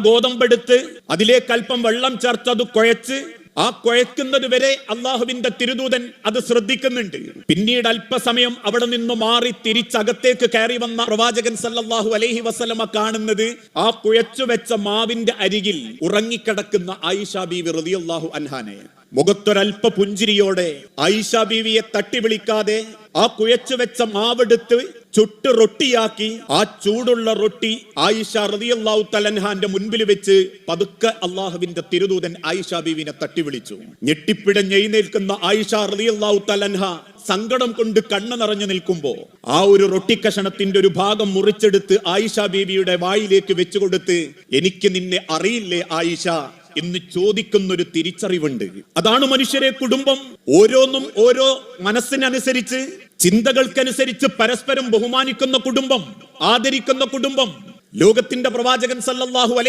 ഗോതമ്പെടുത്ത് അതിലേക്ക് അല്പം വെള്ളം ചേർത്ത് അത് കുഴച്ച് ആ കുഴക്കുന്നത് വരെ അള്ളാഹുവിന്റെ തിരുദൂതൻ അത് ശ്രദ്ധിക്കുന്നുണ്ട്. പിന്നീട് അല്പസമയം അവിടെ നിന്ന് മാറി തിരിച്ചകത്തേക്ക് കയറി വന്ന പ്രവാചകൻ സല്ലല്ലാഹു അലൈഹി വസല്ലമ കാണുന്നത് ആ കുഴച്ചു വെച്ച മാവിന്റെ അരികിൽ ഉറങ്ങിക്കിടക്കുന്ന ആയിഷ ബീവി റളിയല്ലാഹു അൻഹാനെ. മുഖത്തൊരൽപ്പ പുഞ്ചിരിയോടെ ആയിഷ ബീവിയെ തട്ടി വിളിക്കാതെ ആ കുഴച്ചു വെച്ച മാവെടുത്ത് ചുട്ട് റൊട്ടിയാക്കി ആ ചൂടുള്ള റൊട്ടി ആയിഷ റളിയല്ലാഹു തആല അൻഹാന്റെ മുൻപിൽ വെച്ച് പതുക്കെ അള്ളാഹുവിന്റെ തിരുദൂതൻ ആയിഷ ബീവിനെ തട്ടി വിളിച്ചു. ഞെട്ടിപ്പിടഞ്ഞെഴുന്നേൽക്കുന്ന ആയിഷ റളിയല്ലാഹു തആല അൻഹ സങ്കടം കൊണ്ട് കണ്ണു നിറഞ്ഞു നിൽക്കുമ്പോ ആ ഒരു റൊട്ടിക്കഷണത്തിന്റെ ഒരു ഭാഗം മുറിച്ചെടുത്ത് ആയിഷ ബീവിയുടെ വായിലേക്ക് വെച്ചുകൊടുത്ത്, എനിക്ക് നിന്നെ അറിയില്ലേ ആയിഷ എന്ന് ചോദിക്കുന്നൊരു തിരിച്ചറിവുണ്ട്. അതാണ് മനുഷ്യരെ കുടുംബം. ഓരോന്നും ഓരോ മനസ്സിനനുസരിച്ച്, ചിന്തകൾക്കനുസരിച്ച് പരസ്പരം ബഹുമാനിക്കുന്ന കുടുംബം, ആദരിക്കുന്ന കുടുംബം. ലോകത്തിന്റെ പ്രവാചകൻ സല്ലല്ലാഹു അലൈഹി